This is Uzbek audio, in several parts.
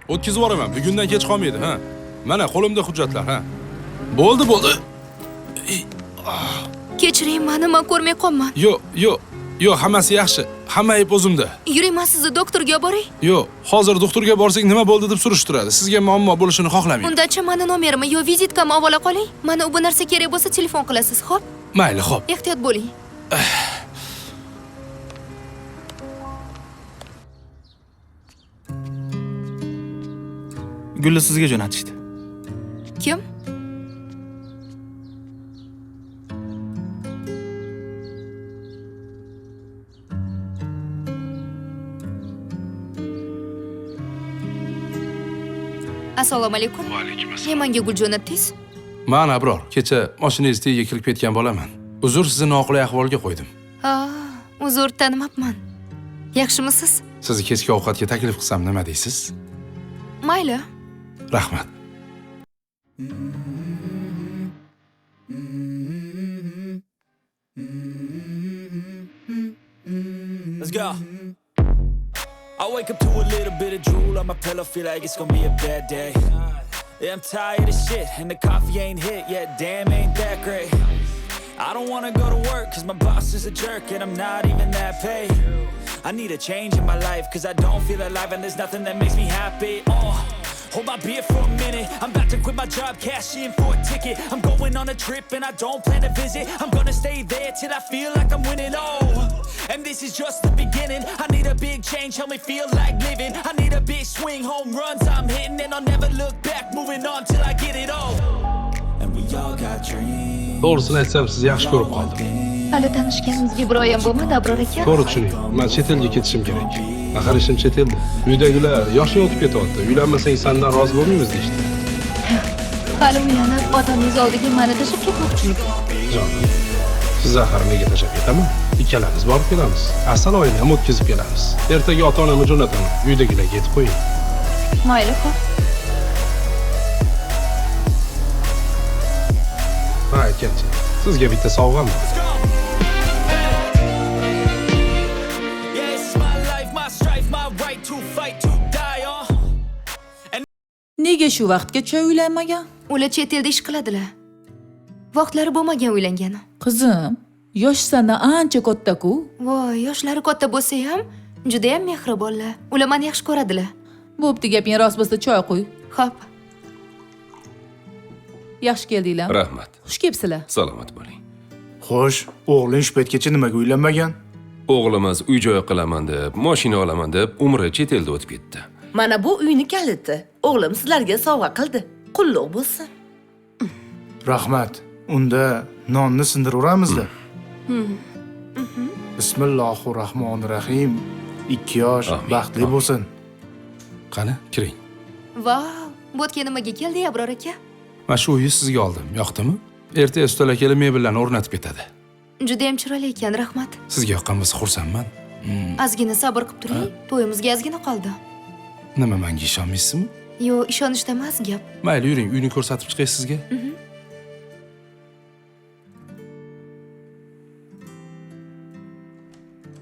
O'tkazib yuboraman. Bugundan kech qolmaydi, ha. Mana qo'limda hujjatlar, ha. Bo'ldi. Kechiring, meni men ko'rmay qolman. Yo'q, hammasi yaxshi. Hamma ayb o'zimda. Yuring, men sizni doktorga boray. Yo'q, hozir doktorga borsak nima bo'ldi deb surishtiradi. Sizga muammo bo'lishini xohlamayman. Undacha meni nomerimni yo vizitkamni olib ola qoling. Mana bu narsa kerak bo'lsa telefon qilasiz, xo'p? Mayli, xo'p. Ehtiyot bo'ling. Gulni sizga jo'natishdi. Kim? Assalomu alaykum. Va alaykum assalom. Menga gul jo'natdingiz? Men Abror, kecha mashinangiz tagiga kirib ketgan bo'laman. Uzr, sizni noqulay ahvolga qo'ydim. Uzr, tanimabman. Yaxshimisiz? Sizni kechki ovqatga taklif qilsam nima deysiz? Mayli. Rahmat. Let's go. I wake up to a little bit of drool on my pillow, feel like it's gonna be a bad day. Yeah, I'm tired of shit, and the coffee ain't hit yet, damn, ain't that great. I don't wanna go to work, cause my boss is a jerk, and I'm not even that paid. I need a change in my life, cause I don't feel alive, and there's nothing that makes me happy. Hold my beer for a minute, I'm about to quit my job, cash in for a ticket. I'm going on a trip, and I don't plan to visit. I'm gonna stay there till I feel like I'm winning, and this is just the beginning. I need a big change, help me feel like living. I need a big swing, home runs I'm hitting, and I'll never look back, moving on till I get it all. And we all got dreams. To'g'risini aytsam, sizni yaxshi ko'rib qoldim. Hali tanishganimizga bir oyam bo'lmadi, Abror aka. To'g'ri tushuning. Men chet elga ketishim kerak. Axir ishim chet elda. Uydagilar yoshing o'tib ketyapti. Uylanmasang sendan rozi bo'lmaymiz deydi. Hali uylanib, otangiz oldiga meni tashlab ketmoqchisiz. Jonim, siz axir nega tashlab ketaman? Ikkalamiz borib kelamiz. Asal oyini ham o'tkazib kelamiz. Ertaga ota-onamni jo'nataman. Uydagilarga aytib qo'ying. Mayli, xo'p. Ha, aytgancha. Sizga bitta sovg'am bor. Nega shu vaqtgacha uylanmagan? Ular chet elda ish qiladilar. Vaqtlari bo'lmagan uylangan. Qizim, yosh sandan ancha katta-ku. Voy, yoshlari katta bo'lsa ham, juda ham mehribonlar. Ular meni yaxshi ko'radilar. Bo'pti, gaping rost bo'lsa choy qo'y. Xo'p. Yaxshi keldinglar. Rahmat. Xush kelibsizlar. Salomat bo'ling. Xo'sh, o'g'ling shu paytgacha nimaga uylanmagan? O'g'limiz uy-joy qilaman deb, mashina olaman deb, umri chet elda o'tib ketdi. Mana bu uyni kaliti. O'g'lim sizlarga sovg'a qildi. Qulluq bo'lsin. Rahmat. Unda nonni sindiravramizda. Bismillahirrohmanirrohim. 2 yosh Amin. baxtli bo'lsin. Qani, kiring. Vau, bo'tga nimaga keldi, Abror aka? Mana shu uyni sizga oldim. Yoqdimi? Ertaga ustalar kelib mebellarni o'rnatib ketadi. Juda ham chiroyli ekan, rahmat. Sizga yoqqan bo'lsa xursandman. Ozgina sabr qilib turing. To'yimizga ozgina qoldi. Nima, menga ishonmaysizmi? Yo, ishonishda emas gap. Mayli, yuring, uyni ko'rsatib chiqay sizga.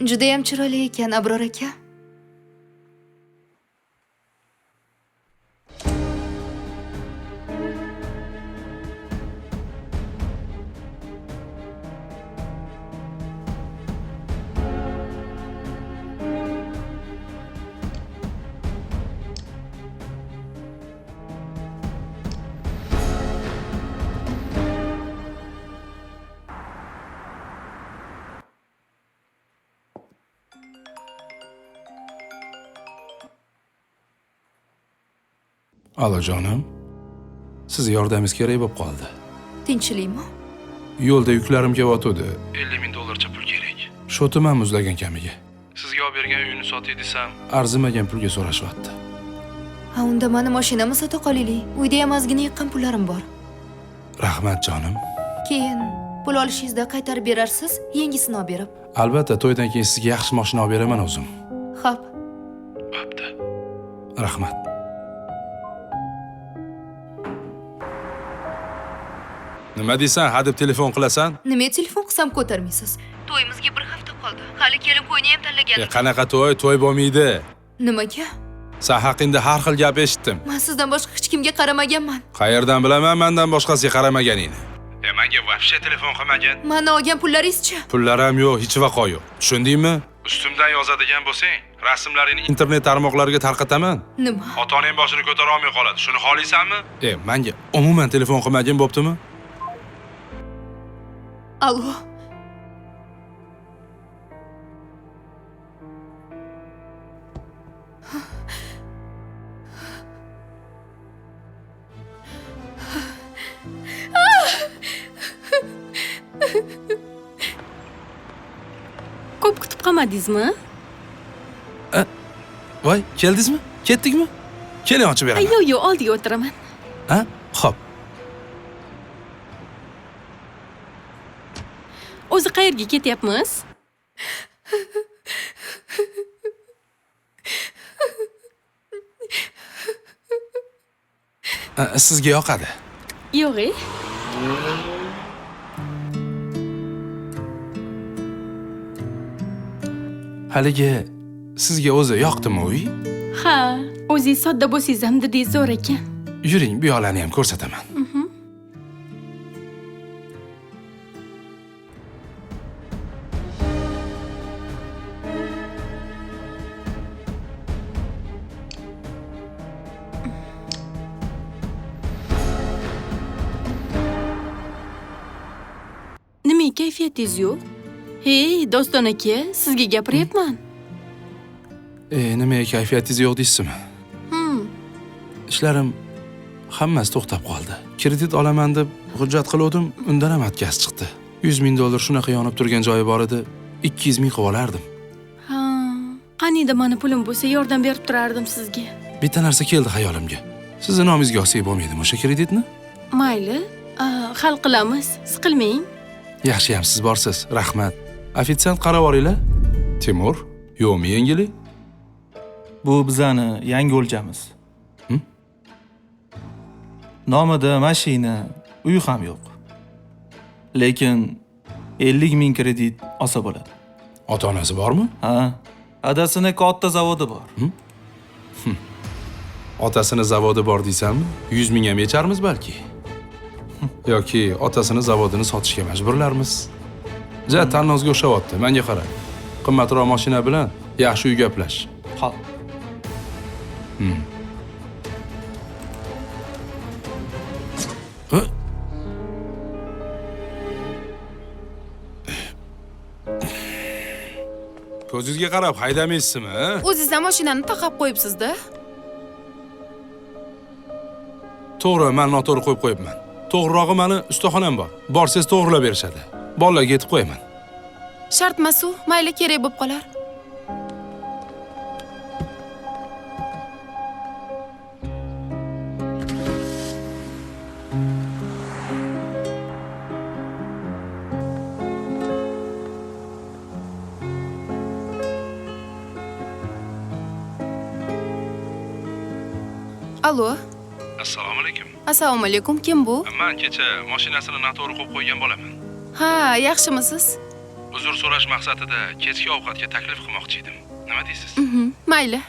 Juda ham chiroyli ekan, Abror aka. Alo jonim. Sizga yordamingiz kerak bo'lib qoldi. Tinchlikmi? Yo'lda yuklarim kelyotdi. $50,000 pul kerak. Shotiman muzlagan kamiga. Sizga olib bergan uyni sotay desam, arzimagan pulga so'rashyapti. Ha, unda meni mashinamni sota qolaylik. Uyda ham ozgina yiqqan pullarim bor. Rahmat jonim. Keyin pul olishingizda qaytarib berarsiz, yangisini olib berib. Albatta, to'ydan keyin sizga yaxshi mashina olib beraman o'zim. Xo'p. Bo'pti. Rahmat. Nima deysan? Hadeb telefon qilasan? Nima telefon qilsam ko'tarmaysiz? To'yimizga bir hafta qoldi. Hali kelib qo'yni ham tanlaganim. Qanaqa to'y? To'y bo'lmaydi. Nimaga? Sen haqingda har xil gap eshitdim. Men sizdan boshqa hech kimga qaramaganman. Qayerdan bilaman mendan boshqasiga qaramaganingni? Menga vobshe telefon qilmagan. Meni olgan pullaringiz-chi? Pullarim yo'q, hech vaqo yo'q. Tushundingmi? Ustimdan yozadigan bo'lsang, rasmlaringni internet tarmoqlariga tarqataman. Nima? Ota-onang boshini ko'tara olmay qoladi. Shuni xohlaysanmi? Menga umuman telefon qilmagin bo'ptimi? Allo. Ko'p kutib qolmadingizmi? Voy, keldingizmi? Ketdikmi? Keling, ochib beraman. Yo'q, oldiga o'tiraman. Ha? Xo'p. O'zi qayerga ketyapmiz? Sizga yoqadi. Yo'q. Haligi sizga o'zi yoqdimi uy? Ha, o'zingiz sodda bo'lsangiz ham didingiz zo'r ekan. Yuring, bu yoqlarni ham ko'rsataman. Nimaga kayfiyatingiz yo'q? Hey, Doston aka, sizga gapiryapman. Nimaga kayfiyatingiz yo'q deysizmi? Ishlarim hammasi to'xtab qoldi. Kredit olaman deb hujjat qildim, undan ham atkaz chiqdi. $100,000 shunaqa yonib turgan joyi bor edi, 200,000 qilib olardim. Ha, qaniydi meni pulim bo'lsa yordam berib turardim sizga. Bitta narsa keldi xayolimga. Sizni nomingizga olsak bo'lmaydimi o'sha kreditni? Mayli, hal qilamiz. Siqilmang. Yaxshi ham siz borsiz. Rahmat. Ofitsiant qarab oringlar. Timur, yo'qmi yengili? Bu bizani yangi o'ljamiz. Nomida mashina, uy ham yo'q. Lekin 50,000 kredit olsa bo'ladi. Ota-onasi bormi? Ha, adasini katta zavodi bor. Otasini zavodi bor deysanmi? 100,000 ham yecharmiz balki. Yoki otasini zavodini sotishga majburlarmiz. Ja, tanlozga o'xshayapti. Menga qara. Qimmatroq mashina bilan yaxshi uy gaplash. Xo'p. Ko'zingizga qarab haydamaysizmi? O'zingiz ham mashinani taqab qo'yibsiz-da. To'g'ri, men noto'g'ri qo'yib qo'yibman. To'g'rirog'i meni ustaxonam bor. Borsiz to'g'rilab berishadi. Bolalarga yetib qo'yaman. Shartmas-u, mayli kerak bo'lib qolar. Allo. Assalomu alaykum. Assalomu alaykum. Kim bu? Men kecha mashinasini noto'g'ri qo'yib qo'ygan bo'laman. Ha, yaxshimisiz? Uzr so'rash maqsadida kechki ovqatga taklif qilmoqchi edim. Nima deysiz? Mayli.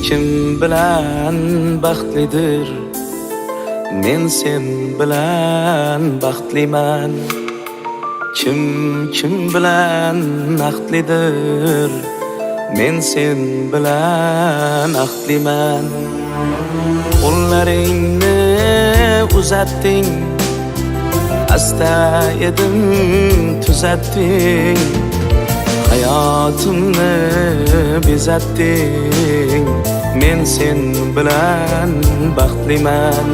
Kim bilan baxtlidir? Men sen bilan baxtliman. Kim bilan ahdlidir? Men sen bilan ahdliman. Qo'llaringni uzatding, asta edim tuzatding. Hayotimni bezatding. Men sen bilan baxtliman.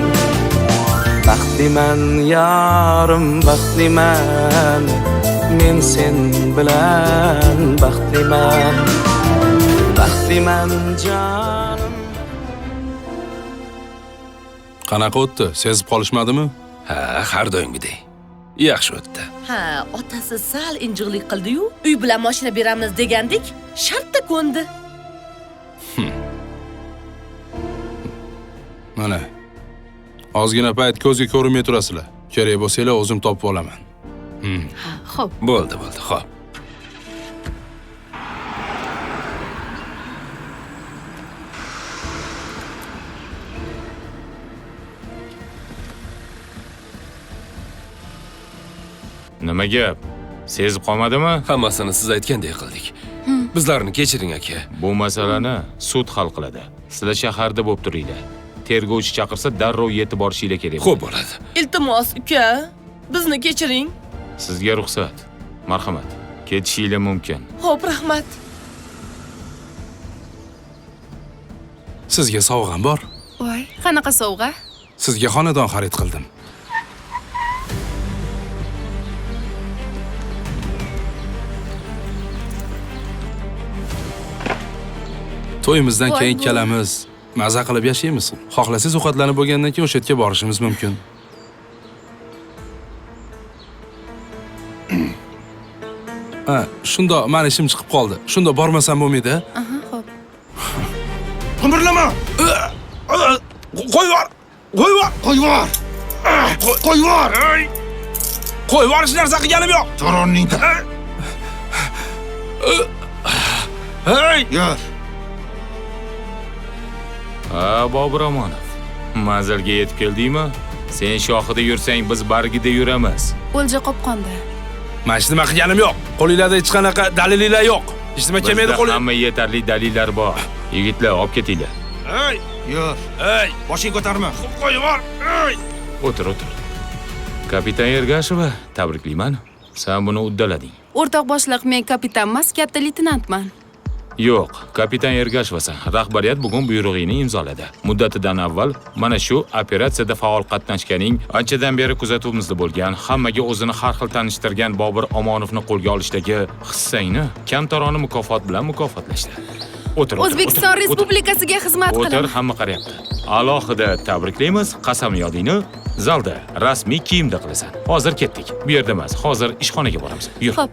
Baxtliman yarim, baxtliman. Men sen bilan baxtliman. Baxtliman jonim. Qanaqa o'tdi? Sezib qolishmadimi? Ha, har doimgidek. Yaxshi o'tdi. Ha, otasi sal injiqlik qildi-yu, uy bilan mashina beramiz degandik, shartda ko'ndi. Mana. Ozgina payt ko'zga ko'rinmay turasizlar. Kerak bo'lsanglar o'zim topib olaman. Xo'p. Bo'ldi, xo'p. Nima gap? Sezib qolmadimi? Hammasini siz aytgandek qildik. Bizlarni kechiring aka. Bu masalani sud hal qiladi. Sizlar shaharda bo'lib turinglar. Tergovchi chaqirsa darrov yetib borishinglar kerak. Xo'p bo'ladi. Iltimos, uka, bizni kechiring. Sizga ruxsat. Marhamat. Ketishinglar mumkin. Xo'p, rahmat. Sizga sovg'am bor. Voy, qanaqa sovg'a? Sizga xonadon xarid qildim. To'yimizdan Voy, keyin voy. kelamiz. Maza qilib yashaymiz. Xohlasangiz ovqatlanib bo'lgandan keyin o'sha yerga borishimiz mumkin. Ha, shunda meni ishim chiqib qoldi. Shunda bormasam bo'lmaydi? Aha, xo'p. Qimirlama. Qo'y bor. Qo'y bor. Qo'y bor. Qo'y bor. Qo'y bor, hech narsa qilganim yo'q. Toronning. Hey! Yur. Ha, Bobur Omonov. Manzilga yetib keldingmi? Sen shoxida yursang, biz bargida yuramiz. O'lja qopqonda. Men hech nima qilganim yo'q. Qo'lingizda hech qanaqa dalilinglar yo'q. Hech nima kelmaydi Bizda qo'ling. hamma yetarli dalillar bor. Yigitlar, olib ketinglar. Hey! Yur. Hey! Boshing ko'tarma. Qo'y bor. Hey! O'tir. Kapitan Ergasheva, tabriklayman. Sen buni uddalading. O'rtoq boshliq, men kapitan emas, katta leytenantman. Yo'q, kapitan Ergashevasan. Rahbariyat bugun buyrug'ingni imzoladi. Muddatidan avval mana shu operatsiyada faol qatnashganing, anchadan beri kuzatuvimizda bo'lgan, hammaga o'zini har xil tanishtirgan Bobur Omonovni qo'lga olishdagi hissangni kamtarona mukofot bilan mukofotlashdi. O'tir. O'zbekiston Respublikasiga xizmat O'tir, qilaman. hamma qaryapti. Alohida tabriklaymiz. Qasamyodingni zalda rasmiy kiyimda qilasan. Hozir ketdik. Bu yerda emas, hozir ishxonaga boramiz. Yur. Xo'p.